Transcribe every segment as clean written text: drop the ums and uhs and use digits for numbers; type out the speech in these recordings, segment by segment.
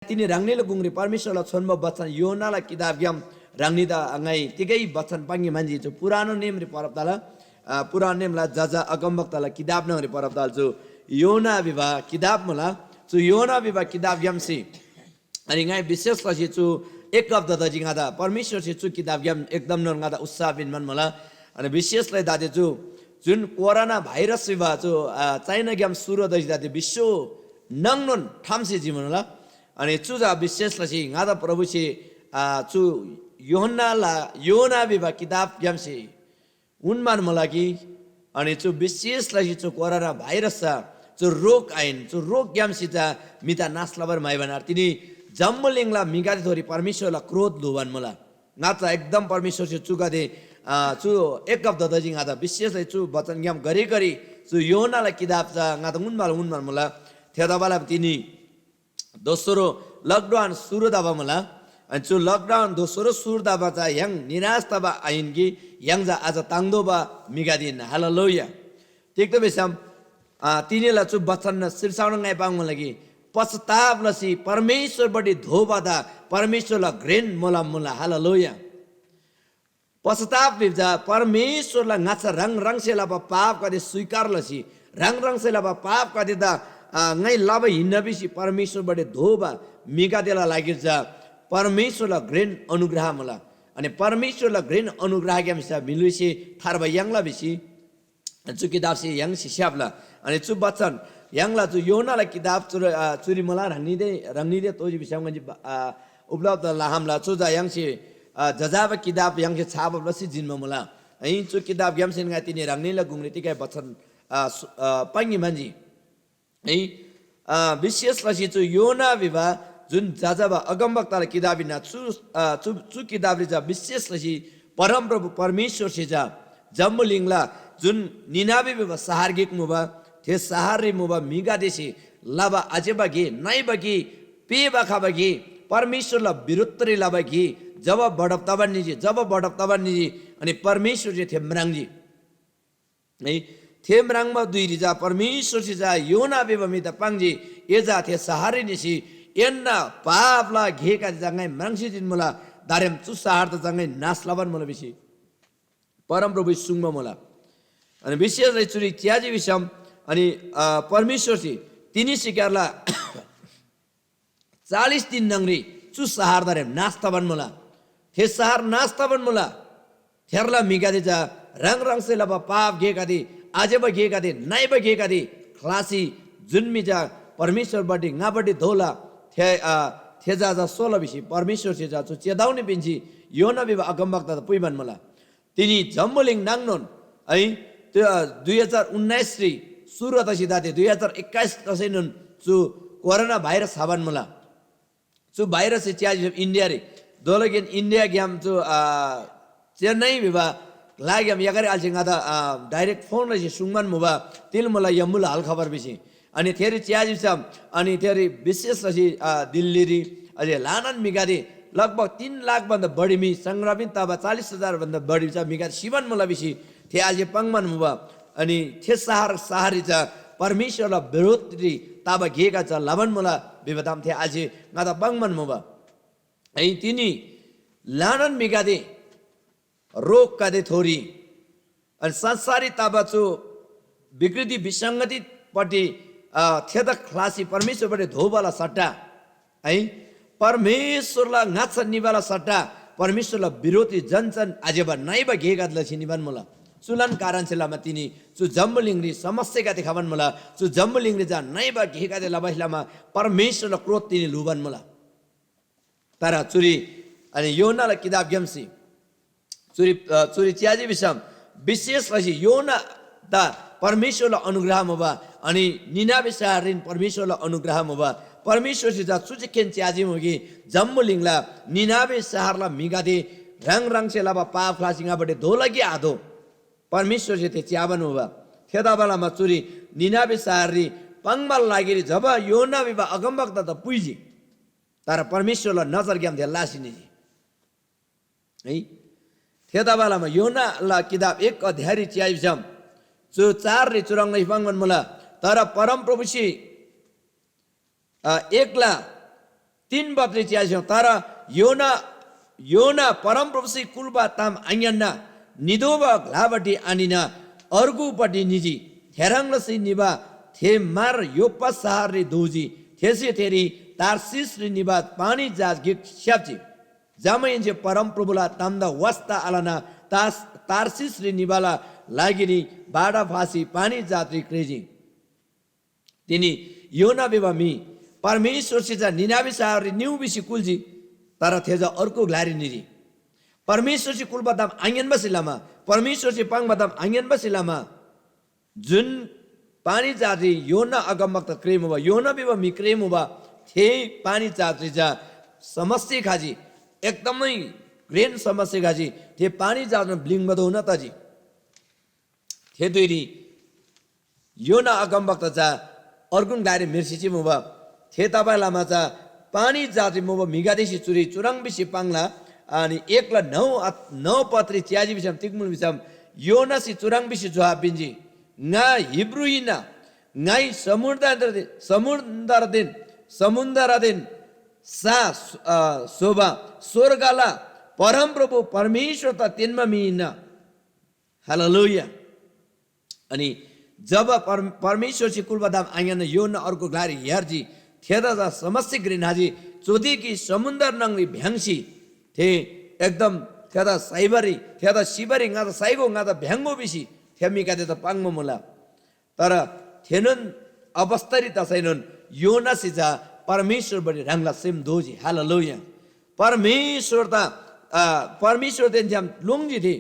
तिनी रंगनीला गुंगरी परमेश्वरला छोन्म बचन योनाला किताब ग्याम रंगनीदा अंगाई तिगै बचन पंगी मांजी जो पुरानो नेम रे परबताला पुरानो नेमला जजा अगमवक्ताला किताब न रे परबताल जो योना विवाह किताब मला जो योना विवाह किताब ग्याम से अनि ngai विशेष लसी छु एक हप्ता द जिङादा परमेश्वर से छु किताब ग्याम एकदम नंगादा उत्साह बिन मन मला अनि विशेषलाई दादे छु जुन कोरोना भाइरस विवाह छु चाइना ग्याम सुरु द दादे विश्व नंगन ठामसे जीवनला अनि चुजा विशेष लसी गादा प्रभु से चु योना विवाह किताब ग्याम से उनमान मला कि अनि चु विशेष लसी चु कोरोना भाइरस चु रोग आइन चु रोग ग्याम सिता मिता नास्लबर माइबनार तिनी जम्मलिङला मिगादे थोरी परमेश्वरला क्रोध लुबान मला नाचा एकदम परमेश्वर से चुगा दे चु एक हप्ता द जिङादा विशेष चु वचन ग्याम गरी गरी चु योनाला किताब चा गादा उनमान मला थेदाबाला तिनी दोस्रो लकडाउन सुरु दाबा मला अनि चु लकडाउन दोस्रो सुरु दाबा चा yang निराश तबा आइनगी yang जा आज तांगदोबा मिगादिन हालेलुया ठीक त बेसम तिनीला चु वचन शीर्षाउन ngai पाङ लागि पश्चाताप लसी परमेश्वर बडी धोबादा परमेश्वरला ग्रेन मोला मोला हालेलुया पश्चाताप बिजा परमेश्वरला ngacha रङ सेला पाप कदे स्वीकार लसी रङ सेला पाप कदे दा ngai laba हिन्नबिसी परमेश्वर बडे धोबा मिगादेला लागिरजा परमेश्वरला ग्रेन अनुग्रह मला अनि परमेश्वरला ग्रेन अनुग्रह ग्यामसा मिलुसी थारबा यांगला बिसी चु किताब से yang सिस्याबला अनि चु बचन यांगला चु योनाला किताब चुरी मला रंगनीदे तोजी बिसांगजी उपलब्ध लाहामला चुजा yang से जजाबा किताब yang से छाब लसी जिनमा मला ऐ चु किताब ग्याम से ngai तिनी रंगनीला गुंगरी तिकै बचन पंगी मांजी ऐ विशेष लसी चु योना विवाह जुन जाजाबा अगमवक्ताला किताबिना चु किताबले जा विशेष लसी परम प्रभु परमेश्वर से जा जम्मलिङला जुन निनाबे विवाह सहारगिक मुबा थे सहारे मुबा मिगा देसी लाबा अजेबागी नाइबागी पेबाखाबागी परमेश्वरला विरुद्धरे लाबागी जब बडप तबन्नीजी अनि परमेश्वर जे थेमराङजी है थेमराङमा दुई रिजा परमेश्वर से जा योना बेबमिता पाङजी एजा थे सहारे निसी एन्ना पापला घेका जंगाई मराङसी दिन मला दारेम चु सहार त जंगाई नास्लाबन मला बिसी परम प्रभु सुङमा मला अनि विशेष चुरी त्याजी विषम अनि परमेश्वर से तिनी सिकारला 40 दिन नंगरी चु सहार दारेम नास्ताबन मला थे सहार नास्ताबन मला थेरला मिगादे जा रङ से लबा पाप घेका दि आजेबा घेका दि नाइबा घेका दि खलासी जुनमी जा परमेश्वर बडी ngaबडी धोला थे जा 16 बिसी परमेश्वर से जा चेदाउने बिन्जी योना बिबा अगमवक्ता पुइबन मला तिनी जम्मलिङ नाङनोन है 2019 री सुरु तसी दाते 2021 तसैनन चु कोरोना भाइरस हाबन मला चु भाइरस से च्याज इंडिया रे दोलगेन इंडिया ग्याम चु चेन्नई बिबा लाग्याम यगरे आलसिङादा डाइरेक्ट फोन रे सुङमन मुबा तिल मला यमुल हाल खबर बिसी अनि थेरी च्याज छम अनि थेरी विशेष लसी दिल्ली री अझै लानन मिगादे लगभग 3 लाख भन्दा बढी मी संग्रामित तबा 40,000 भन्दा बढी छ मिगा शिवन मला बिसी थे आजे पंगमन मुबा अनि थे सहारी छ परमेश्वरला विरोधी ताबा घेका छ लवन मला विवदाम थे आजे नादा पंगमन मुबा ऐ तिनी लानन मिगादे रोग कादे थोरी अनि संसारी ताबा छु विकृति विसंगति पटी थे त खलासी परमेश्वरबाट धोबाला सट्टा है परमेश्वरला ngacha निबाला सट्टा परमेश्वरला विरोधी जनचन आजेबा नाइबा घेगादला छिनिबन मला सुलन कारण से लामा तिनी चु जम्मलिङरी समस्या का देखावन मला चु जम्मलिङरी जा नाइबा घेगादे लबैलामा परमेश्वरला क्रोध तिनी लुबन मला तारा चुरी अनि योनाला किताब ग्यामसी चुरी च्याजी विषम विशेष लसी योना दा परमेश्वरला अनुग्रह मुबा अनि निनाबे शहरिन परमेश्वरला अनुग्रह मुबा परमेश्वर से जा सुचकेन च्याजी मुगी जम्मलिङला निनाबे शहरला मिगादे रङ से लाबा पाप फ्लासिङा बडे धोलगी आधो परमेश्वर से ते च्याबन मुबा थेदाबालामा चुरी निनाबे शहररी पंगमल लागिरी जब योना बिबा अगमवक्ता त पुइजी तर परमेश्वरला नजर ग्याम दे लासिनी है थेदाबालामा योनाला किताब 1 अध्याय च्याजी जम चु 4 रे चुरङ नै पंगमन मला तर परम प्रभुसी एकला 3 पत्री च्यास्यौं तर योना परमप्रभुसी कुलबा ताम आङ्यन्ना निदोबा घ्लाबटी आनिना अर्गुपट्टि निजी थेराङ्लसी निबा थे मार योप्पा सहारले दोजी थेसे थेरी तार्सिस रे निबा पानी जहाज गिक स्याप्ची जामयन्जे परमप्रभुला ताम्दा वास्ता आलाना तार्सिस रे निबाला लागिरी बाडा फासी पानी जात्री क्रेजी तिनी योना बेबा मी परमेश्वर सिजा निनाबी सहारले न्यू बिसी कुलजी तर थेजा अर्को ग्लारी निजी परमेश्वर से कुल बदाम आंगन बसिलामा परमेश्वर से पांग बदाम आंगन बसिलामा जुन पानी जात्री योना अगमक्त क्रेम हुआ योना बेबा मी क्रेम हुआ थे पानी जात्री जा समस्या खाजी एकदमै ग्रेन समस्या खाजी थे पानी जात्र ब्लिङ बदो न तजी थे दुईरी योना अगमक्त जा अर्गुन गाडी मिर्सिची मुबा थे तपाईलामा जा पानी जात्री मुबा मिगादेशी चुरी चुरङ बिसी पाङला अनि 1:9 पत्री च्याजी बिसम तिकमुल बिसम योनासी चुरङ बिसी जोहा बिन्जी nga Hebruina ngai समुद्रदिन सा शोभा स्वर्गला परमप्रभु परमेश्वर त तिनमा मिइन हालेलुया अनि जब परमेश्वर से कुलबदाम आंगन योना अर्को ग्लारी यारजी थेदा समस्या ग्रिनाजी चोदी की समुद्र नंगरी भ्यांसी थे एकदम थेदा साइबरी थेदा शिबरी गादा साइगो गादा भ्यांगो बिसी थेमिका दे त पाङ्गो मुला तर थेनन अवस्थरी तसैनन योना सिजा परमेश्वर बडी रंगला सेम दोजी हालेलुया परमेश्वर देन जाम लुङजी थी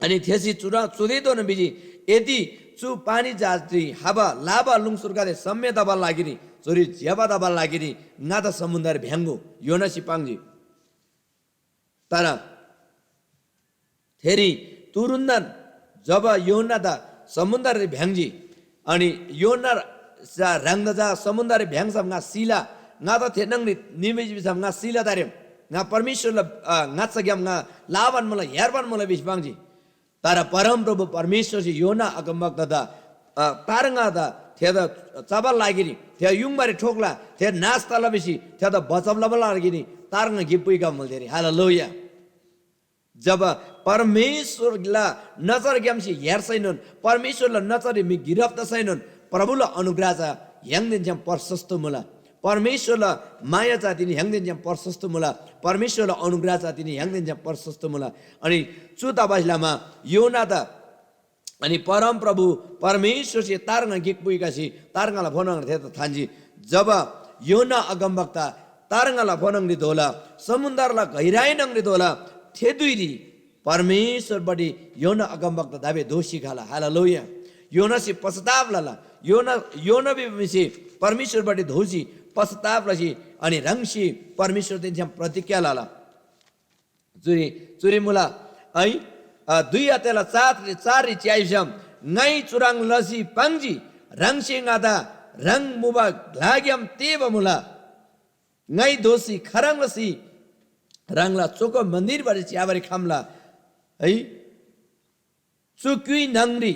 अनि थेसी चुदे दोन बिजी यदि चु पानी जात्री हाबा लाबा लुङ सुर्गाले सम्य दबा लागिनी चोरी ज्याबा दबा लागिनी नादा समुद्र भ्यांगो योना सिपाङजी तर थेरी तुरुन्दन जब योना दा समुद्र भ्यांगजी अनि योना रंग जा समुद्र भ्यांगसम nga sila nga ta thenang ni nimiji bisam nga sila darem nga परमेश्वर nga सग्याम nga लावन मलाई हेरवन मलाई बिस्बाङजी तर परम प्रभु परमेश्वर जी योना अगमक दादा तारंगा दा थेदा चबल लागिनी थे युङबारे ठोकला थे नास्ताला बेसी थेदा बचबला बला लागिनी तारंगा गिपुइका मलदेरी हालेलुया जब परमेश्वरला नजर ग्यामसी हेर्छैनन् परमेश्वरला नजर मि गिरफ्त छैनन् प्रभुला अनुग्रह जा ह्याङदिन ज्याम प्रशस्त मुला परमेश्वरला माया जातिनी ह्याङदिन ज्याम प्रशस्त मुला परमेश्वरला अनुग्रह जातिनी ह्याङदिन ज्याम प्रशस्त मुला अनि चुता बाइलामा योना दा अनि परम प्रभु परमेश्वर से तारंगा गिकपुइकासी तारंगाला फोनङ थे त थान्जी जब योना अगमवक्ता तारंगाला फोनङ नि दोला समुद्रला गहिराई नङनि दोला थे दुईरी परमेश्वर बडी योना अगमवक्ता दाबे दोषी खाला हालेलुया योना से पश्चाताप लाला योना बिसी परमेश्वर बडी धोसी पश्चाताप लसी अनि रंगसी परमेश्वर दिन ज्याम प्रतिज्ञा लाला चुरी मुला ऐ 2 अतेला 4 च्याइसम ngai चुराङ लसी पाङजी रंगसी गादा रंग मुबा लाग्याम तेब मुला ngai दोषी खरङ लसी रंगला चोको मन्दिर बारे च्याबारी खामला है चुक्वी नंगरी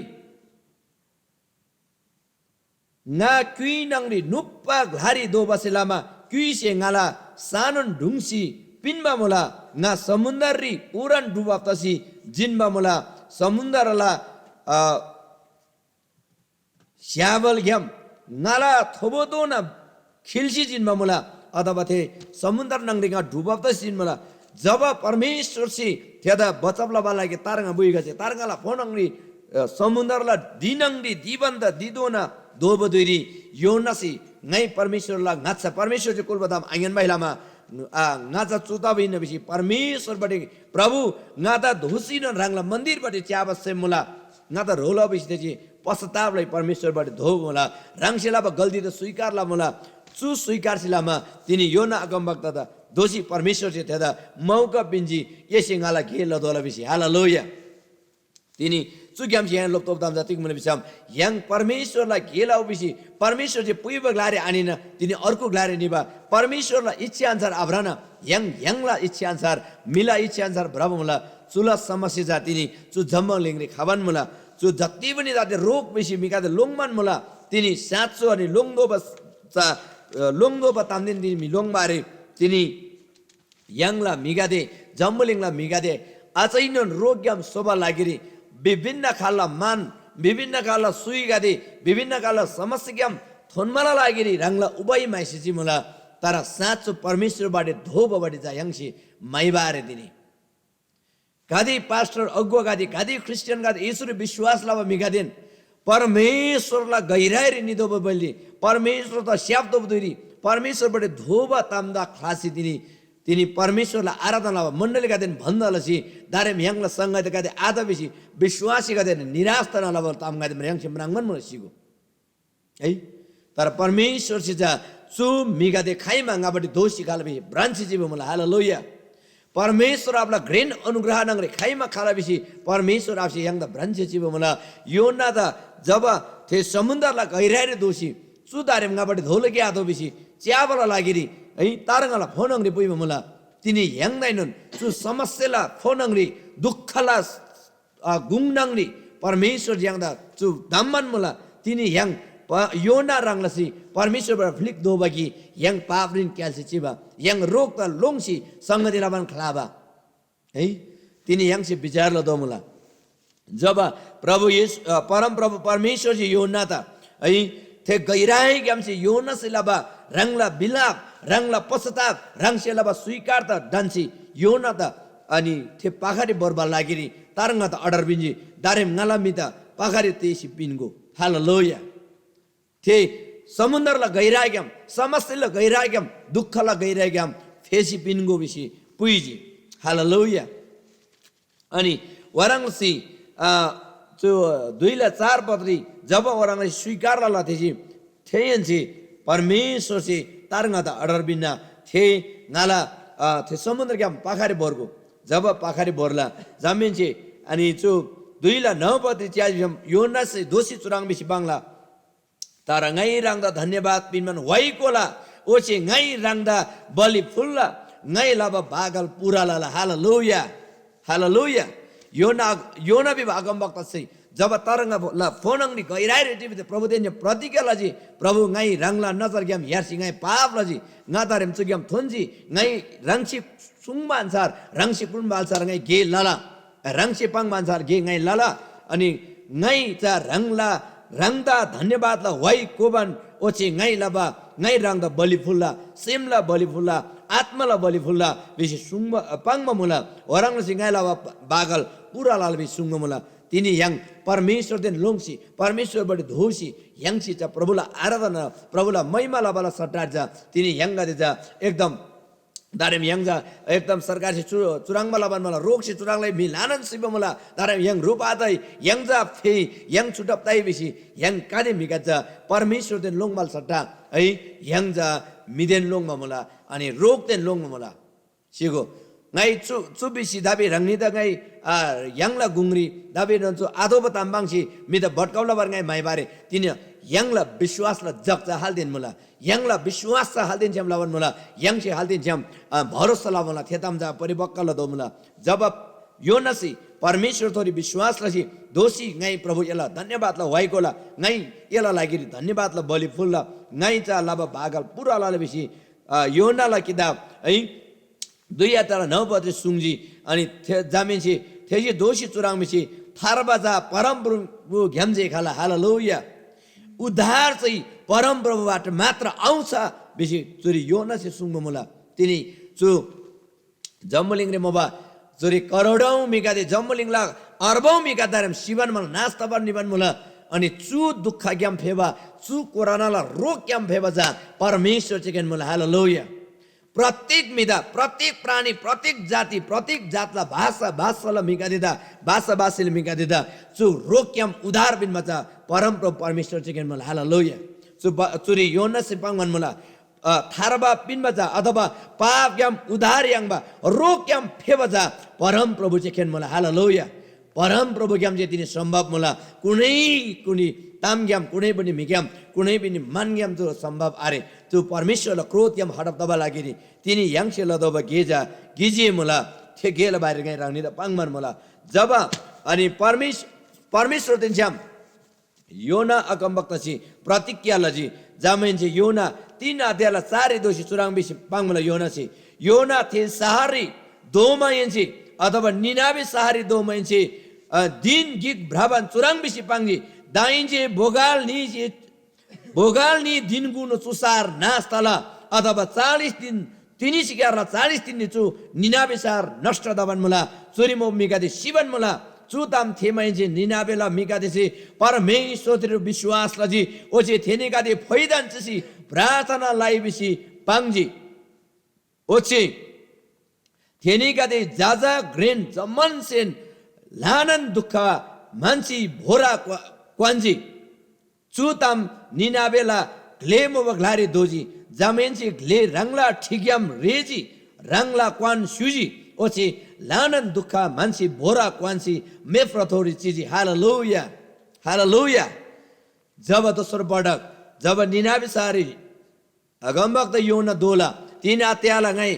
nga क्वी नंगरी नुप्पा घारी दो बसेलामा क्वी से ngala सानन ढुङसी पिनमा मुला nga समुन्द्री पुरान डुबा तसी जिनमा मुला समुन्द्रला श्याबल घ्याम ngala थोबोदो न खिल्सी जिनमा मुला अथवा थे समुद्र नंगरीगा डुबा तसी जिनमा जब परमेश्वर से थेदा बचबला बाला के तारंगा बुइगा से तारंगाला फोनंगरी समुन्द्रला दिनंगरी दिबन्द दिदोना दोबदुरी योनासी ngai परमेश्वरला ngacha परमेश्वर जो कुल बदाम आंगन महिलामा ngacha चुता बिन बिसी परमेश्वर बडे प्रभु ngaदा धुसिन रंगला मन्दिर बडे च्याबसे मुला ngaदा रोला बिसी तेजी पश्चातापलाई परमेश्वर बडे धो मुला रंगशिला ब गल्ती त स्वीकारला मुला चु स्वीकारशिलामा तिनी योना अगमवक्ता दा दोषी परमेश्वर से थेदा मौका बिन्जी येसिङाला खेल दोला बिसी हालेलुया तिनी चुग्याम से यहाँ लोप्तोप दाम जातिक मुने बिसाम yang परमेश्वरलाई घेलाउ बिसी परमेश्वर जे पुइब ग्लारे आनिन तिनी अर्को ग्लारे निबा परमेश्वरलाई इच्छा अनुसार आभ्राना यङला इच्छा अनुसार मिला इच्छा अनुसार भ्रम मुला चुला समस्या जातिनी चु जम्म लिङरे खावन मुला चु जति पनि जाति रोग बिसी मिका लोङमान मुला तिनी साँचो अनि लोङदो बस 롱도 바탐딘 디 밀롱바레 티니 양라 미가데 जम्बुलिङला मिगादे अचैन रोग्यम शोभा लागिरी विभिन्न खालला मान विभिन्न खालला सुई गादे विभिन्न खालला समस्याम थोनमला लागिरी रंगला उबाई माइसिची मुला तारा साँचो परमेश्वर बाटे धोब बाटे जा यंगसी माइबारे दिने गादी पास्टर अगुवा गादी क्रिस्चियन गादी ईश्वर विश्वास लावा मिगादेन परमेश्वरला गहिराइरी निदो बबली परमेश्वर त स्याप्दो बदुरी परमेश्वर बाटे धोबा तामदा खलासी दिनी तिनी परमेश्वरलाई आराधना मण्डलीका दिन भन्दालसी दारे म्याङला सङ्गत गादे आधा बेसी विश्वासी गादे निराश त नलाब ताम गादे म्याङ छिमराङमन मन सिगो है तर परमेश्वर सिजा सु मिगादे खाइ मांगाबटी दोषी कालबे ब्रान्ची जीव मला हालेलुया परमेश्वर आपला ग्रेन अनुग्रह नगरे खाइमा खाला बेसी परमेश्वर आपसे यांग द ब्रान्ची जीव मला योना द जब थे समुद्रला गहिराइरे दोषी सुदारे मांगाबटी धोलके आदो बेसी च्याबला लागिरी है तारंगला फोन अंगरी पुई मुला तिनी यांगदाइनन सु समस्याला फोन अंगरी दुःखला गुंगनांगरी परमेश्वर यांगदा सु दामन मुला तिनी यांग योना रंगलसी परमेश्वर बर फ्लिक दोबागी यांग पावरिन क्यालसी चिबा यांग रोग त लोंगसी संगति लाबन खलाबा है तिनी यांग से विचार ल दो मुला जब प्रभु यीशु परम प्रभु परमेश्वर जी योना था है थे गहिराई ग्याम से योना से लाबा रंगला बिलाप रंगला पश्चाताप रंगसे लाबा स्वीकार त डान्सी योना त अनि थे पाखारी बर्बा लागिरी तारंगा त अडर बिन्जी दारेम नलामिता पाखारी तेसी पिनको हालेलुया थे समुद्रला गहिराग्याम समस्याला गहिराग्याम दुःखला गहिराग्याम फेसी पिनको बिसी पुइजी हालेलुया अनि वरंगसी जो 2-4 पत्री जब वरंगले स्वीकार ला थेसी थेयनसी परमेश्वर से तारंगा ता अडर बिना थे नाला थे समुद्र क्या पाखारी बोर्गो जब पाखारी बोरला जमीन से अनि जो 2-9 पत्री च्याज योना से दोषी चुराङ बिसी बांगला तारा ngai rangda धन्यवाद पिनमन वाइकोला ओचे ngai rangda बलि फुल्ला ngai लाबा बागल पुरा ला हालेलुया हालेलुया योना भी भागम बक्ता से जब तरंगा ला फोन अंगनी गहिराई रेटिभ प्रभु देन्य प्रतिज्ञा लजी प्रभु ngai rangla नजर ग्याम यारसी ngai पाप लजी ngadarem चुग्याम थोन्जी ngai रंगसी सुङमा अनुसार रंगसी पुनबा अनुसार ngai गे लाला रंगसी पाङ अनुसार गे ngai लाला अनि ngai चा रंगला रंगदा धन्यवाद ला वाइ कोबन ओचे ngai लाबा ngai रंगदा बलि फुल्ला सेमला बलि फुल्ला आत्माला बलि फुल्ला बेसी सुङमा पाङमा मुला वरंगले सिंगाइ लाबा बागल पुरा लाल बे सुङ मुला तिनी yang परमेश्वर देन लोंगसी परमेश्वर बडे धोसी यंगसी चा प्रभुला आराधना प्रभुला महिमा लाबाला सटार जा तिनी यंगा दे जा एकदम दारेम यंगा एकदम सरकार से चुराङ लाबान मला रोग से चुराङलाई मिलानन शिव मला दारेम यंग रूप आदै यंगजा फे यंग छुटप ताइ बेसी यंग कादे मिगाजा परमेश्वर देन लोंगमाल सट्टा है यंगजा मिदेन लोंगमा मला अनि रोग देन लोंगमा मला सिगो ngai chu bisi dabe rangni da ngai yangla gungri dabe nonchu adoba tambangsi mida bhatkaula bar ngai mai bare tin yangla विश्वास la jakcha halden mula yangla विश्वास sa halden jam lawan mula yang se halden jam भरोसा ला मला थेताम जा परिपक्कल दो मुला जब Yonsei परमेश्वर थोरी विश्वास लसी दोषी ngai प्रभु यला धन्यवाद ला वाइकोला ngai यला लागिरी धन्यवाद ला बलि फुल्ला ngai चा लाबा भागल पुरा लाले बेसी योना ला किताब है 2-9 पत्री सुङजी अनि जामेसी थेजी दोषी चुराङ मिसी थारबाजा परम प्रभु घ्यामजे खाला हालेलुया उद्धार चाहिँ परम प्रभुबाट मात्र आउँछ बेसी चुरी योना से सुङ मुला तिनी चु जम्बुलिङ रे मोबा चुरी करोडौं मिगादे जम्बुलिङला अर्बौं मिगादारम शिवन मल नास तबर निबन मुला अनि चु दुःख ग्याम फेबा चु कोरोनाला रोग ग्याम फेबा जा परमेश्वर चाहिँ मुला हालेलुया प्रत्येक मिदा प्रत्येक प्राणी प्रत्येक जाति प्रत्येक जातला भाषाला मिगा दिदा भाषाले मिगा दिदा चु रोक्याम उधार बिन मचा परम प्रभु परमेश्वर चाहिँ मला हालेलुया चुरी योना सिपाङ मन मला थारबा पिन मचा अथवा पाप ग्याम उधार यांगबा रोक्याम फेबजा परम प्रभु चाहिँ मला हालेलुया परम प्रभु ग्याम जे तिनी सम्भव मला कुनै ताम ग्याम कुनै पनि मिग्याम कुनै पनि मान ग्याम जो सम्भव आरे तो परमेश्वरला क्रोध ग्याम हडप दबा लागिरी तिनी यांगसे लदबा गेजा गिजे मला थे गेल बाहिर गइ राउनी त पाङमन मला जब अनि परमेश्वर दिन श्याम योना अगमवक्ता छि प्रतिज्ञा लजी जामेन छि योना 3 अध्यायला 4 दोषी चुराङ बिसी पाङमला योना छि योना थे सहारी दोमायन छि अथवा निनाबे सहारी दोमायन छि दिन गिक भ्राबान चुराङ बिसी पाङजी दाइन्जे भोगाल नि दिन गुनो चुसार नास्तला अथवा 40 दिन तिनी सिकारला 40 दिन छु निनाबे सहार नष्ट दबन मुला चोरी मो मिगादे शिवन मुला चुताम थेमाइजे निनाबेला मिगादेसी परमेश्वर विश्वास लजी ओजे थेनेगादे फैदान चसी प्रार्थना लाइबिसी पाङजी ओचे थेनेगादे जाजा ग्रेन जमनसेन लानन दुःख मान्छी भोरा क्वान्जी चुताम निनाबेला ग्लेमो बगलारी दोजी जामेन्सी ग्ले रंगला ठिग्याम रेजी रंगला क्वान सुजी ओचे लानन दुःख मान्छे भोरा क्वान्सी मेफ्रथोरी चिजी हालेलुया हालेलुया जब दोस्रो पटक जब निनाबे सारी अगमवक्ता योना दोला 3 अध्यायला गई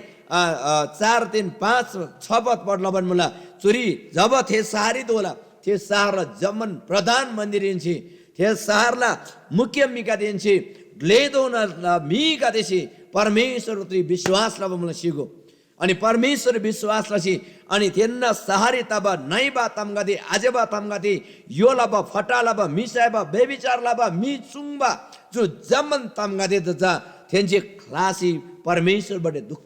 4 3 5 6 पद पढ्ला बन्मुला चुरी जब थे सारी दोला थे सारला जमन प्रधान मन्दिरिन्छे थे सारला मुख्य मिका दिन्छे ग्लेदोना मिका देसी परमेश्वर विश्वास लबमुला सिगो अनि परमेश्वर विश्वास लसी अनि तेन्न सहारी तब नैबा तमगदे आजेबा तमगदे योलाबा फटालाबा मिसाबा बेबिचारलाबा मिचुङबा जो जमन तमगदे दजा थेन्जे क्लासी परमेश्वर बडे दुख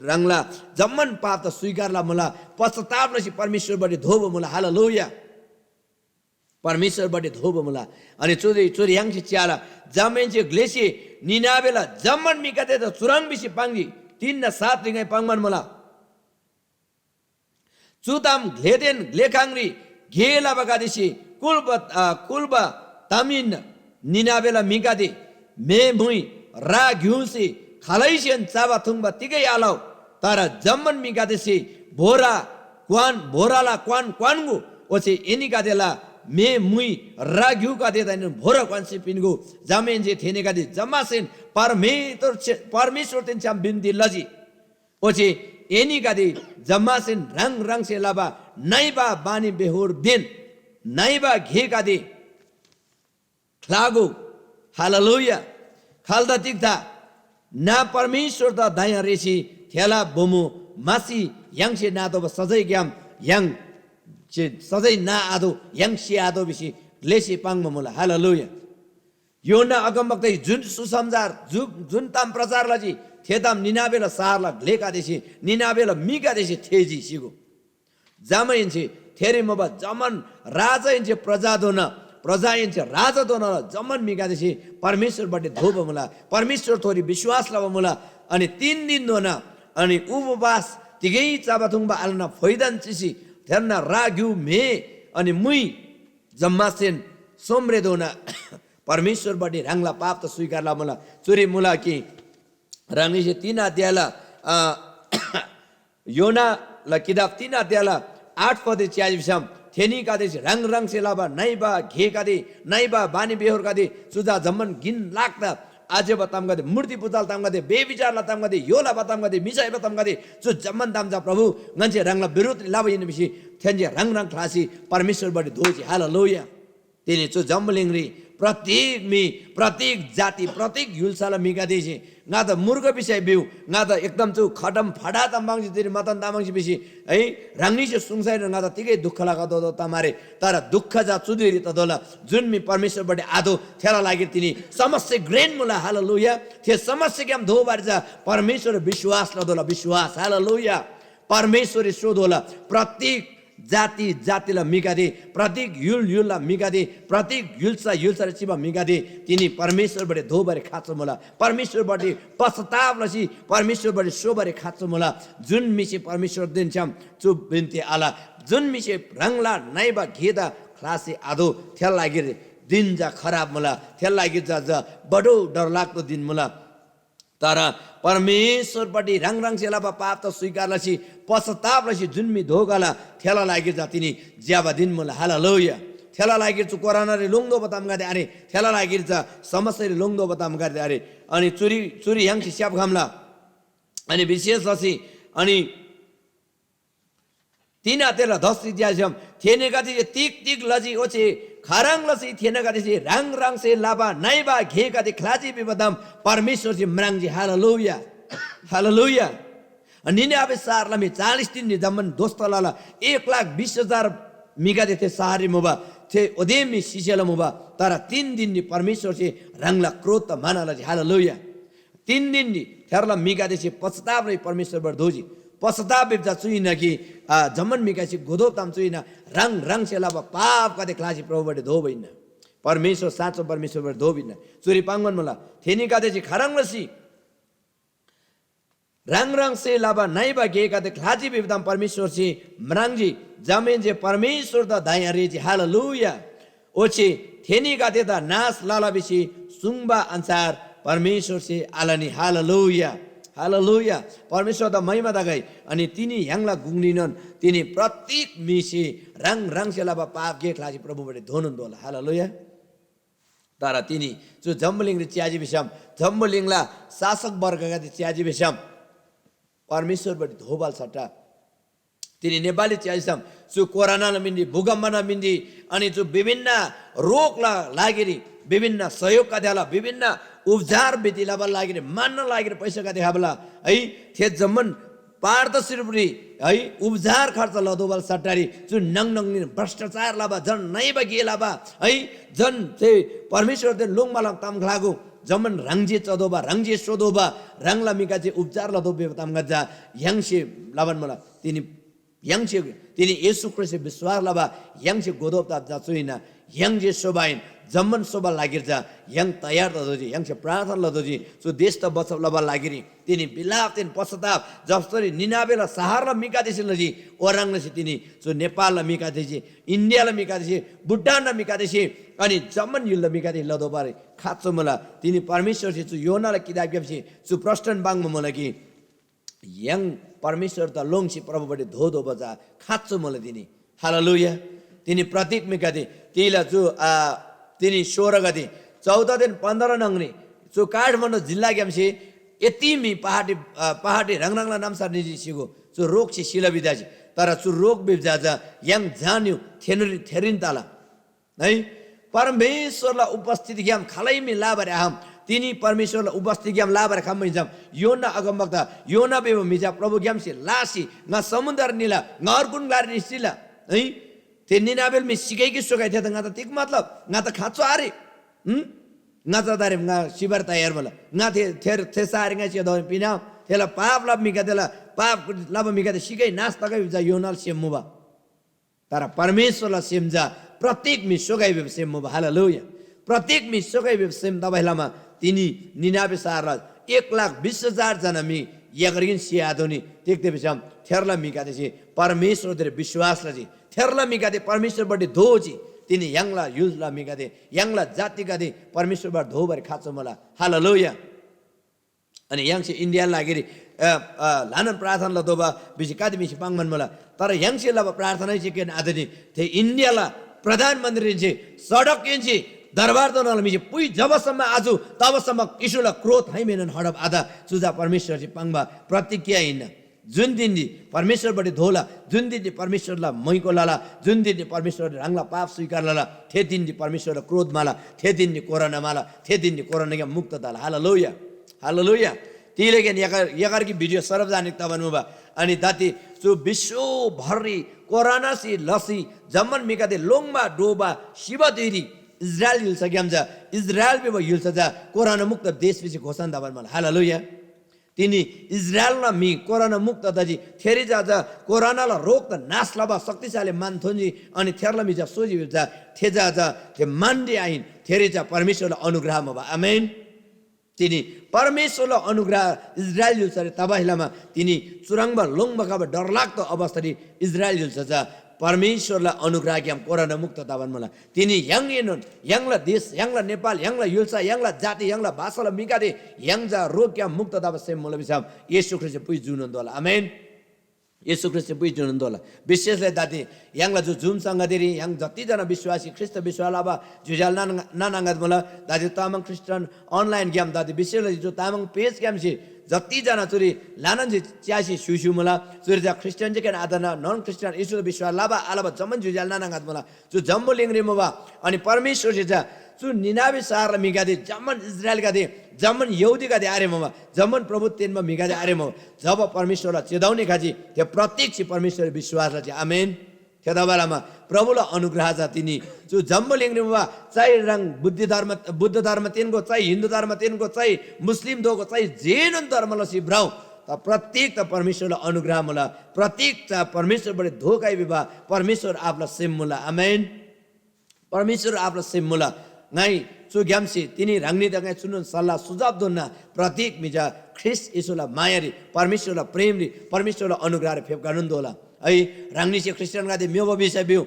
रंगला जमन पाप त स्वीकारला मुला पश्चाताप लसी परमेश्वर बडे धोब मुला हालेलुया परमेश्वर बडे धोब मुला अनि चोरी यांगसी च्याला जमेन्चे ग्लेसी निनाबेला जमन मिकाते त चुराङ बिसी पाङजी 3 न 7 रिङै पाङमान मला चुताम ग्लेदेन ग्लेखाङ्री घेला बगादिसी कुलबा तामिन निनाबेला मिकादे मे मुई रा घ्युसी खालैसेन चाबा थुङबा तिगै आलाउ तर जम्मन मिकादेसी भोराला क्वानगु ओचे एनी गादेला मे मुई रा घ्यु गादे दैन भोरा क्वानसी पिनगु जामेन्जे थेने गादे जम्मासेन परमेश्वर तेन चाम बिन्दी लजी ओचे एनी गादे जम्मासेन रंग से लाबा नाइबा बानी बेहोर दिन नाइबा घे गादे खलागु हालेलुया खालदा तिक्ता ना परमेश्वर द दाया रेसी थेला बोमु मासी यांगसे नादो सजै ग्याम yang सजै ना आदो yang si आदो बिसी लेसी पाङमा मुला हालेलुया योना अगमवक्ता जुन सुसमाचार जुन ताम प्रचार लजी थेताम निनाबेला सारला ग्लेका देसी निनाबेला मिका देसी थेजी सिगो जामैन्चे थेरे मबा जमन राजा इन्चे प्रजा इन्चे राजा दोन जमन मिका देसी परमेश्वर बडे धोब मुला परमेश्वर थोरी विश्वास लब मुला अनि 3 दिन दोना अनि उपवास तिगै चाबाथुङबा आलना फैदान चिसी थेरना राग्यु मे अनि मुई जम्मासेन सोमरे दोना परमेश्वर बडे रंगला पाप त स्वीकारला मुला चोरी मुला कि रंगीसे 3 अध्यायला योना ला किताब 3 अध्यायला 8 पदे च्याजिसम थेनी कादेश रंग से लाबा नाइबा घे कादे नाइबा बानी बेहोर कादे सुजा जम्मन गिन लाग्दा आज बताम गदे मूर्ति पूजाल ताम गदे बेविचार ला ताम गदे योला बताम गदे मिसाइ बताम गदे जो जम्मन दाम जा प्रभु nganje रंगला विरोध लाबा इन बिसी थेन्जे रंग क्लासी परमेश्वर बडे धोजी हालेलुया तिनी जो जम्मलिङरी प्रत्येक जाति प्रत्येक युलसाला मिका देसी ना त मूर्ख विषय बिउ ना त एकदम चु खडम फडा तम्बाङसी तिनी मतन तामाङसी बिसी है रंगनी से सुङसाइ ना त तिकै दुःख लागा दो तमारे तर दुःख जा चुदिरी त दोला जुन मी परमेश्वर बडे आदो थेला लागि तिनी समस्या ग्रेन मुला हालेलुया थे समस्या केम धो बारजा परमेश्वर विश्वास ल दोला विश्वास हालेलुया परमेश्वर सो दोला प्रत्येक जातिला मिगादे प्रत्येक युलला मिगादे प्रत्येक युलसा चिबा मिगादे तिनी परमेश्वर बडे धो बारे खाचो मला परमेश्वर बडे पश्चाताप लसी परमेश्वर बडे सो बारे खाचो मला जुन मिसे परमेश्वर दिन्छम चुप बिन्ती आला जुन मिसे रंगला नाइबा घेदा क्लासे आदो थेल लागि दिन जा खराब मला थेल लागि जा बडो डर लाग्दो दिन मला तर परमेश्वर बडी रंग से लाबा पाप त स्वीकार लसी पश्चाताप लसी जुन्मी धोगाला थेला लागि जातिनी ज्याबा दिन मुला हालेलुया थेला लागि चु कोरोना रे लोंगदो बताम गदे अरे थेला लागि जा समस्या रे लोंगदो बताम गदे अरे अनि चुरी यांगसी स्याप घामला अनि विशेष लसी अनि 3 अतेला 10 ज्याजम थेने गदे तिक लजी ओचे खरांगलसी थिएनका देसी रंग रंग से लाबा नाइबा घे का दे खलाजी बिबदम परमेश्वर जी मरांग जी हालेलुया हालेलुया निने अब सारला में 40 दिन जमन दोस्त लाला 1,20,000 मिगा देते सारी मुबा थे ओदेमी सिसेला मुबा तारा 3 दिन नि परमेश्वर से रंगला क्रोध त मानाला जी हालेलुया 3 दिन नि थेरला मिगा देसी पछताव रे परमेश्वर बर धोजी पछताव बिब्जा चुइन कि जमन मिगा से गोदो ताम चुइन रंग रंग से लाबा पाप का देखलासी प्रभु बडे धो भइन परमेश्वर साँचो परमेश्वर बर धो भइन चुरी पांगन मला थेनी का देसी खरांगलसी रंग रंग से लाबा नाइबा गेका दे खलाजी बिबदाम परमेश्वर से मरांगजी जमेन जे परमेश्वर द दाया रे जी हालेलुया ओचे थेनी का देता नास लाला बिसी सुंगबा अनुसार परमेश्वर से आलानी हालेलुया हालेलुया परमेश्वर द महिमा द गई अनि तिनी यांगला गुंगलिनन तिनी प्रत्येक मिसी रंग रंग से लाबा पाप गे खलाजी प्रभु बडे धोनन दोला हालेलुया तारा तिनी जो जम्बलिङ रे च्याजी बिसम जम्बलिङला शासक वर्गका च्याजी बिसम परमेश्वर बड़ी धोबाल सट्टा तिनी नेपाली च्याइसम सु कोरोना मिन्दी भूकम्प मिन्दी अनि जो विभिन्न रोगला लागिरी विभिन्न सहयोगका देला विभिन्न उपचार विधिला लागिरी मान्न लागिरी पैसाका देखाबला है थे जम्मन पारदर्शी है उपचार खर्च लदोबाल सट्टारी जो नङ नङ भ्रष्टाचार लाबा जन नैबा गेलाबा है जन ते परमेश्वर दे लोङमाला तामखलागु जमन रंगजे चदोबा रंगजे सोदोबा रंगला मिकाचे उपचार लदोबे तामगजा यंगसे लाबन मला तिनी यंगसे तिनी येशू ख्रिस्ट विश्वास लाबा यंगसे गोदोबता जाचुइना यंगजे सोबाइन जमन सोबा लागिरजा यंग तयार लदोजी यंगसे प्रार्थना लदोजी सो देश त बचाव लबा लागिरी तिनी बिलाप तिन पश्चाताप जसरी निनाबेला सहारला मिका देसी लजी ओरांगले तिनी सो नेपालला मिका देसी इन्डियाला मिका देसी भुटानला मिका देसी अनि जमन युल्ल मिका दे लदो बारे खाच्चो मला तिनी परमेश्वर से योनाला किताब गेपछि सु प्रष्टन बांग मला कि यंग परमेश्वर त लोंगसी प्रभु बडे धो धो बजा खाच्चो मला तिनी हालेलुया तिनी प्रतीक मिका दे तिला जो तिनी 16 गते 14 दिन 15 नंगनी सो काठमाडौँ जिल्ला गेमसी यतिमी पहाडी रंगरंगला नामसा निजी सिगो सो रोग से शिला बिदाजी तर सु रोग बिजा यंग जान्यु थेरिन ताला है परमेश्वरला उपस्थिति ग्याम खलैमी लाबरे हम तिनी परमेश्वरला उपस्थिति ग्याम लाबरे खम मिजम योना अगमबक्ता योना बेबो मिजा प्रभु ग्याम से लासी न समुद्र निला ngorgun गार निसिला है ते निनाबेल में सिगै कि सोगाइ थे त तिक मतलब nga त खाचो आरे nga त दारे nga शिबर तयार मला nga थे थे सारे nga छ दो पिना तेला पाप लब मिका तेला पाप लब मिका ते सिगै नास तकै जा योनाल सेमुबा तर परमेश्वरला सेमजा प्रत्येक मिसोगाई बेसेम हालेलुया प्रत्येक मिसोगाई बेसेम दबाइलामा तिनी निनाबे सारला 1,20,000 जना मी यगरिन सियादोनी देखते बेसम थेरला मिका देसी परमेश्वर दे विश्वास लजी थेरला मिका दे परमेश्वर बडे धोजी तिनी यंगला युजला मिका दे यंगला जाति का दे परमेश्वर बर धो भर खाचो मला हालेलुया अनि यंगसे इंडिया लागिरी लानन प्रार्थना लदोबा बिसी कादि मिसी पांगमन मला तर यंगसे लब प्रार्थना चाहिँ के आदनी थे इंडिया ला प्रधानमन्त्री जी सडक किन्छी दरबार तो नलमी पुई जबसम्म आजु तबसम्म किशुला क्रोध हैमेनन हडब आधा सुजा परमेश्वर जी पांगबा प्रतिज्ञा हिन जुन दिन परमेश्वर बडे धोला जुन दिन परमेश्वरला मैको लाला जुन दिन परमेश्वर रंगला पाप स्वीकार लाला थे दिन परमेश्वर क्रोध माला थे दिन कोरोना माला थे दिन कोरोना के मुक्त दाला हालेलुया हालेलुया तिले के यगर की भिडियो सार्वजनिक तबनुबा अनि दाती सो विश्व भरि कोरोना सी लसी जमन मिका दे लोङमा डोबा शिवदेरी इजरायल युल्छ ग्यामजा इजरायल बेबो युल्छ जा कोरोना मुक्त देश बिसी घोषणा दबन मला हालेलुया तिनी इजरायल न मी कोरोना मुक्त दजी थेरी जा कोरोना ला रोग त नाश लबा शक्तिशाली मानथोंजी अनि थेरला मिजा सोजी जा थेजा जा थे मान्डे आइन थेरी जा परमेश्वरले अनुग्रह मबा आमेन तिनी परमेश्वरले अनुग्रह इजरायल युल्छ रे तबाहिलामा तिनी चुराङबा लोङबकाबा डरलाग्दो अवस्थारी इजरायल युल्छ जा परमेश्वरलाई अनुग्रह ग्याम कोरोना मुक्त दावन मला तिनी यंगेनन यंगला देश यंगला नेपाल यंगला युल्सा यंगला जाति यंगला भाषाला मिकादे यंगजा रोग ग्याम मुक्त दाव सेम मला बिसाम येशू ख्रिस्ट पुइ जुनन दोला आमेन येशू ख्रिस्ट पुइ जुनन दोला विशेषले दाति यंगला जो जुम संगदेरी यंग जति जना विश्वासी ख्रिस्ट विश्वालाबा जुजाल नानांगत मला दाति तामाङ क्रिस्चियन अनलाइन ग्याम दाति विशेषले जो तामाङ पेज ग्याम छि जतिजना चुरी लानन्जी च्यासी सुसु मला चुरी जा क्रिस्चियन जे केन आदना नन क्रिस्चियन इसु विश्वास लाबा आलाबा जमन जुजाल नानागात मला जो जम्बो लिंगरी मोबा अनि परमेश्वर जा चु निनाबे शहर मिगादे जमन इजरायल गादे जमन यहुदी गादे आरे ममा जमन प्रभु तेनमा मिगादे आरे म जब परमेश्वरलाई चेदाउने खाजी त्यो प्रत्यक्ष परमेश्वर विश्वासलाई चाहिँ आमेन त्यता बेलामा प्रभुलाई अनुग्रह छ तिनी जो जम्बो लिङ्ग्रिममा चाहिँ रङ बुद्ध धर्म तिनको चाहिँ हिन्दू धर्म तिनको चाहिँ मुस्लिम दोको चाहिँ जेन धर्मलाई सिब्राउ त प्रत्येक त परमेश्वरलाई अनुग्रह मला प्रत्येक त परमेश्वरबाट धोकाइ विवाह परमेश्वर आपलाई सेम मुला आमेन परमेश्वर आपलाई सेम मुला ngai chu gyamsi tini rangni da ngai chunun salla sujab donna pratik mija ख्रिस्ट यसोला मायारी परमेश्वरला प्रेमले परमेश्वरला अनुग्रह फेप गर्नु दोला है रंगनी से क्रिश्चियन गादे मेव विषय बिउ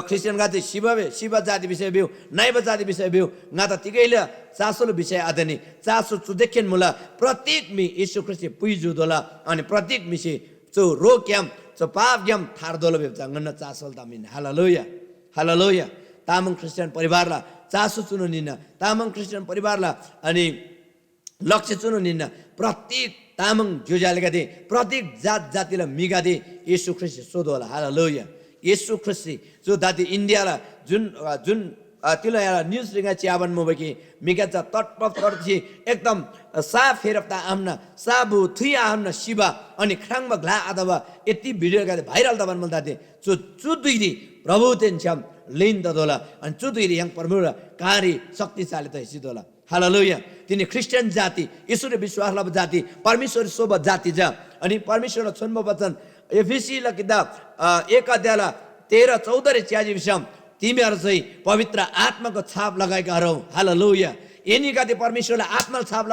क्रिश्चियन गादे शिव जाति विषय बिउ नाइब जाति विषय बिउ गाता तिगैले चासोलो विषय आदनी चासो चुदेखेन मुला प्रत्येक मी यीशु ख्रिस्ट पुइजु दोला अनि प्रत्येक मिसे चो रोक्याम चो पापग्याम थार दोलो बेप जंगन चासोल तामिन हालेलुया हालेलुया तामङ क्रिश्चियन परिवारला चासो चुनो निन्न तामङ क्रिश्चियन परिवारला अनि लक्ष्य चुनो निन्न प्रत्येक तामङ जुजाले गादे प्रत्येक जात जातिलाई मिगादे येशू ख्रिस्ट सोधोला हालेलुया येशू ख्रिस्ट जो दादी इन्डियाला जुन जुन तिला न्यूज रिगा चियाबन मोबकी मिगाचा तटपट करछि एकदम साफ फेरप्ता आम्ना साबु थुइ आम्ना शिवा अनि खराङमा ग्ला आदवा यति भिडियो गादे भाइरल दबन मल्दादे चु चुदुइरी प्रभु तेन्छम लिन ददोला अनि चुदुइरी yang परमेश्वर कारी शक्तिशाली त हिसिदोला हालेलुया तिनी क्रिश्चियन जाति ईश्वर विश्वासला जाति परमेश्वर सोभ जाति जा अनि परमेश्वर छन्म वचन एफिसी ल किताब 1 अध्यायला 13 14 रे च्याजी विषम तिमीहरु चाहिँ पवित्र आत्माको छाप लगाएका हरौ हालेलुया एनी गादि परमेश्वरले आत्माको छाप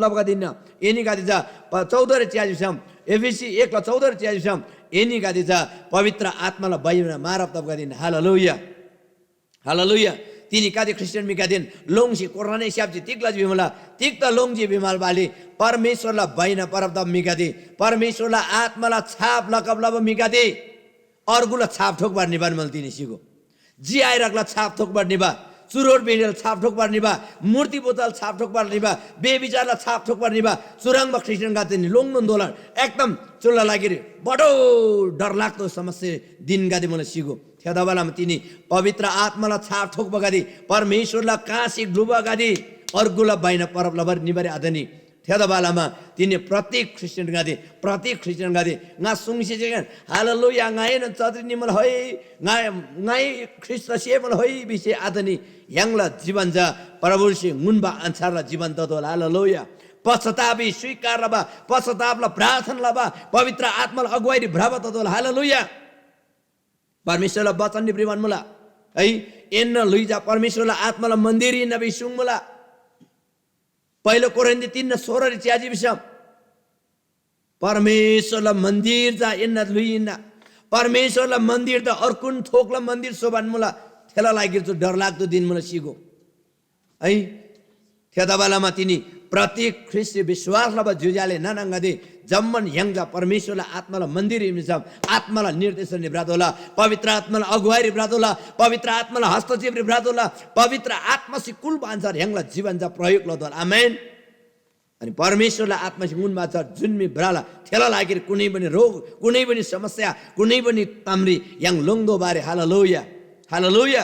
लगा दिन एनी गादि जा 14 रे च्याजी विषम एफिसी 1 ल 14 रे च्याजी विषम एनी गादि जा पवित्र आत्मालाई बाहिर मारप तप गरिन हालेलुया हालेलुया तिनी कादे क्रिश्चियन मिकादिन लोङसी कोराने स्यापजी तिक्ला बिमला तिक्ता लोङजी बिमाल बाली परमेश्वरला बाहिना परब तप मिकादे परमेश्वरला आत्माला छाप लकब मिकादे अर्गुला छाप ठोक बार निबान मल तिनी सिगो जी आइराकला छाप ठोक बार निबा चुरोड बेडेल छाप ठोक बार निबा मूर्ति बोतल छाप ठोक बार निबा बेबिचारला छाप ठोक बार निबा चुराङमा क्रिश्चियन गादिन लोङन दोलन एकदम चुल्ला लागिरे बडो डर लाग्दो समस्या दिन गादे मलाई सिगो त्यदा बेलामा तिनी पवित्र आत्मालाई छाप ठोक बगादी परमेश्वरलाई कासी डुबा गादी अर्गुला बाहिना परब लबर निबारे आदनी त्यदा बेलामा तिनी प्रत्येक क्रिश्चियन गादी nga sungsi jengan haleluya ngayen चतरी Nimal होय ngai ख्रिस्ट सेमल होय बिसे आदनी यांगला जीवन जा प्रभुसी मुनबा अन्सारला जीवन ददोल हालेलुया पश्चातापी स्वीकार लबा पश्चातापला प्रार्थना लबा पवित्र आत्मालाई अगुवाई भ्राव ददोल हालेलुया परमेश्वरलाई वचन निब्रिमान मुला है एन्न लुइजा परमेश्वरलाई आत्मालाई मन्दिरी नबी सुङ मुला पहिलो कोरिन्थी 3:16 रे च्याजी विषम परमेश्वरलाई मन्दिर जा एन्न लुइना परमेश्वरलाई मन्दिर त अर्कुन थोकला मन्दिर सोबान मुला थेला लागिर त डर लाग्दो दिन मुला सिगो है त्यता बेलामा तिनी प्रत्येक ख्रिस्ट विश्वासलाई जुजाले नानाङ्गदे जम्मन यङ्गा परमेश्वरलाई आत्मालाई मन्दिर इमिसम आत्मालाई निर्देशन निभ्रादोला पवित्र आत्मालाई अगुवाई रिभ्रादोला पवित्र आत्मालाई हस्तक्षेप रिभ्रादोला पवित्र आत्मासी कुल बान्सार यङ्गला जीवन जा प्रयोग लदोला आमेन अनि परमेश्वरलाई आत्मासी मुन बाचा जुन्मी ब्राला थेला लागेर कुनै पनि रोग कुनै पनि समस्या कुनै पनि ताम्री यङ लोङदो बारे हालेलुया हालेलुया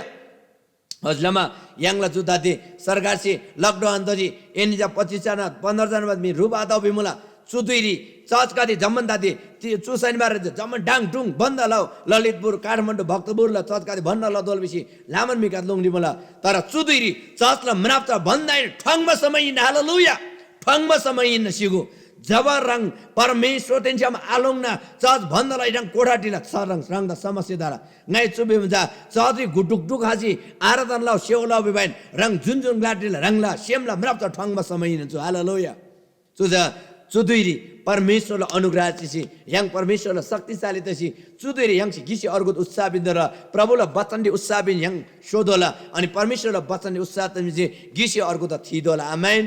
हजलमा यांगला जुदा दे सरकार से लॉकडाउन दजी एनिजा 25 जना 15 जना बाद मी रुबा दाउ बिमुला चुदुइरी चर्च का दे जम्मन दादे चु शनिबार जम्मन डाङ डुङ बन्द लाउ ललितपुर काठमाडौँ भक्तपुर ल चर्च का दे भन्न ल दोलबिसी लामन मिका लोङडी मला तर चुदुइरी चर्च ल मनाप्ता भन्दै ठङमा समय हालेलुया ठङमा समय सिगु जब रङ परमेश्वर तेन्सम आलोङना चर्च भन्नलाई रङ कोठाटीला सरङ रङ द समस्या दारा ngai चुबे मजा चर्च गुटुक टुक हाजी आराधन लाउ सेवला बिबाइन रङ जुन जुन ग्लाटीला रङला सेमला मनाप्त ठङमा समय छु हालेलुया चुजा चुदुइरी परमेश्वरलाई अनुग्रह चिसी yang परमेश्वरलाई शक्तिशाली तसी चुदुइरी yang गिसी अर्गुत उत्साह बिन्दर प्रभुलाई वचनले उत्साह बिन yang सोधोला अनि परमेश्वरलाई वचनले उत्साह तमिजे गिसी अर्गुत थिदोला आमेन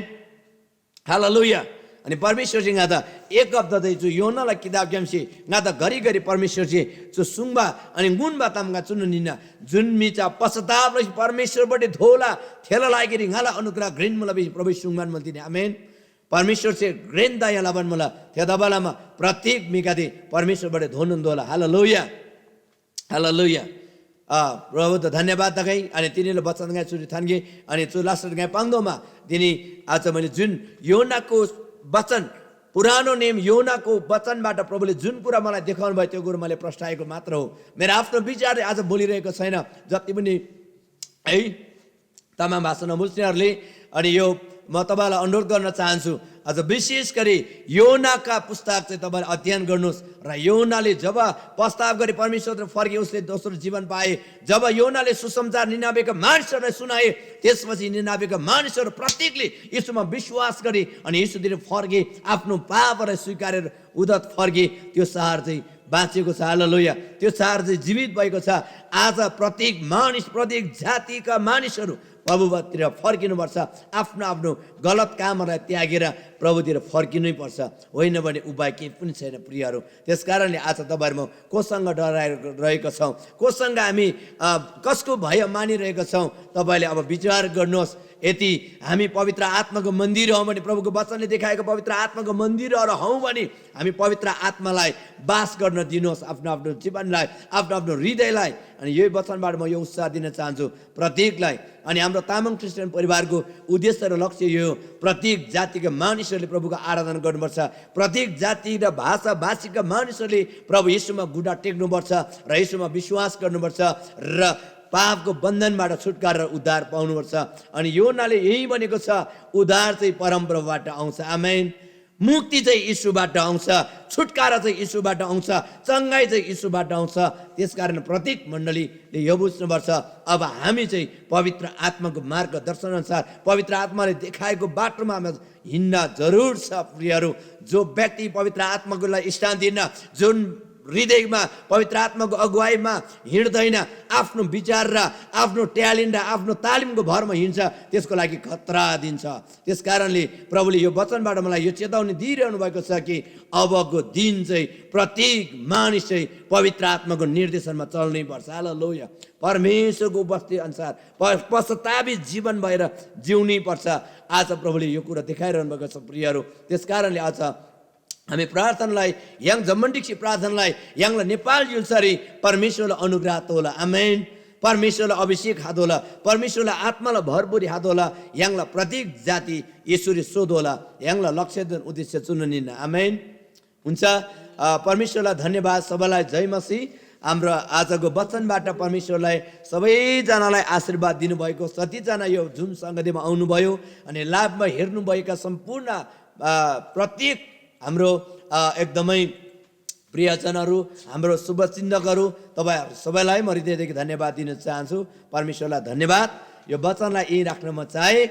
हालेलुया अनि परमेश्वर जी गादा एक हप्ता दे जो योनालाई किताब गेमसी गादा घरी परमेश्वर जी जो सुङबा अनि गुणबा तमगा चुन निना जुन मिचा पश्चाताप परमेश्वरबाट धोला थेला लागेरी गाला अनुग्रह ग्रीन मला प्रभु सुङमान मल्तिने आमेन परमेश्वर से ग्रेन दाया लाबन मला त्या दबालामा प्रत्येक मिकादे परमेश्वरबाट धोनुन्दो होला हालेलुया हालेलुया प्रभु त धन्यवाद दगाई अनि तिनीले वचन गाए चुरी थान्गे अनि चु लास्ट गाए पाङ्दोमा तिनी आज मैले जुन योनाको वचन पुरानो नेम योनाको वचनबाट प्रभुले जुन कुरा मलाई देखाउनु भयो त्यो कुरा मैले प्रस्ताएको मात्र हो मेरो आफ्नो विचारले आज बोलिरहेको छैन जति पनि है तमाम भाषा नबुझ्नेहरूले अनि यो म तपाईलाई अनुरोध गर्न चाहन्छु आज विशेष गरी योनाका पुस्तक चाहिँ तपाईले अध्ययन गर्नुहोस् र योनाले जब प्रस्ताव गरे परमेश्वर फर्के उसले दोस्रो जीवन पाए जब योनाले सुसमाचार निनावेका मानिसहरूलाई सुनाए त्यसपछि निनावेका मानिसहरू प्रत्येकले यीशुमा विश्वास गरे अनि यीशुतिर फर्के आफ्नो पापलाई स्वीकारेर उदत फर्के त्यो शहर चाहिँ बाँचेको छ हालेलुया त्यो शहर चाहिँ जीवित भएको छ आज प्रत्येक मानिस प्रत्येक जातिका मानिसहरू प्रभुतिर फर्किनुपर्छ आफ्नो आफ्नो गलत कामहरूलाई त्यागेर प्रभुतिर फर्किनै पर्छ होइन भने उपाय केही पनि छैन प्रियहरू त्यसकारणले आज तपाईँहरू कोसँग डराइरहेका छौँ कोसँग हामी कसको भय मानिरहेका छौँ तपाईँले अब विचार गर्नुहोस् यदि हामी पवित्र आत्माको मन्दिर हौँ भने प्रभुको वचनले देखाएको पवित्र आत्माको मन्दिरहरू हौँ भने हामी पवित्र आत्मालाई बास गर्न दिनुहोस् आफ्नो आफ्नो जीवनलाई आफ्नो आफ्नो हृदयलाई अनि यही वचनबाट म यो उत्साह दिन चाहन्छु प्रत्येकलाई अनि हाम्रो तामाङ क्रिस्चियन परिवारको उद्देश्य र लक्ष्य यो प्रत्येक जातिका मानिसहरूले प्रभुको आराधना गर्नुपर्छ प्रत्येक जाति र भाषा भाषीका मानिसहरूले प्रभु यीशुमा गुडा टेक्नुपर्छ र यीशुमा विश्वास गर्नुपर्छ र पापको बन्धनबाट छुटकारा र उद्धार पाउनुपर्छ अनि योनाले यही भनेको छ उद्धार चाहिँ परमप्रभुबाट आउँछ आमेन मुक्ति चाहिँ यीशुबाट आउँछ छुटकारा चाहिँ यीशुबाट आउँछ चङ्गाई चाहिँ यीशुबाट आउँछ त्यसकारण प्रत्येक मण्डलीले यो बुझ्नुपर्छ अब हामी चाहिँ पवित्र आत्माको मार्गदर्शन अनुसार पवित्र आत्माले देखाएको बाटोमा हिँड्न जरुर छ प्रियहरू जो व्यक्ति पवित्र आत्माको लागि स्थान दिन जुन हृदयमा पवित्र आत्माको अगुवाईमा हिँड्दैन आफ्नो विचार र आफ्नो ट्यालेन्ट र आफ्नो तालिमको भरमा हिँड्छ त्यसको लागि खतरा दिन्छ त्यसकारणले प्रभुले यो वचनबाट मलाई यो चेतावनी दिइरहनु भएको छ कि अबको दिन चाहिँ प्रत्येक मानिस चाहिँ पवित्र आत्माको निर्देशनमा चल्नै पर्छ हालेलुया परमेश्वरको उपस्थिति अनुसार पश्चातापित जीवन भएर जिउनै पर्छ आज प्रभुले यो कुरा देखाइरहनु भएको छ प्रियहरू त्यसकारणले आज हामी प्रार्थनालाई याङ जमण्डिक्सी प्रार्थनालाई याङलाई नेपाल युल्सरी परमेश्वरलाई अनुग्रह होला आमेन परमेश्वरलाई अभिषेक हात होला परमेश्वरलाई आत्मालाई भरपुरी हात होला याङलाई प्रत्येक जाति यसरी सोध होला याङलाई लक्ष्य उद्देश्य चुनिन्न आमेन हुन्छ परमेश्वरलाई धन्यवाद सबैलाई जय मसीह हाम्रो आजको वचनबाट परमेश्वरलाई सबैजनालाई आशीर्वाद दिनुभएको कतिजना यो जुम सङ्गतिमा आउनुभयो अनि लाभमा हेर्नुभएका सम्पूर्ण प्रत्येक हाम्रो एकदमै प्रियजनहरू हाम्रो शुभचिन्तकहरू तपाईँहरू सबैलाई म हृदयदेखि धन्यवाद दिन चाहन्छु परमेश्वरलाई धन्यवाद यो वचनलाई यही राख्न म चाहे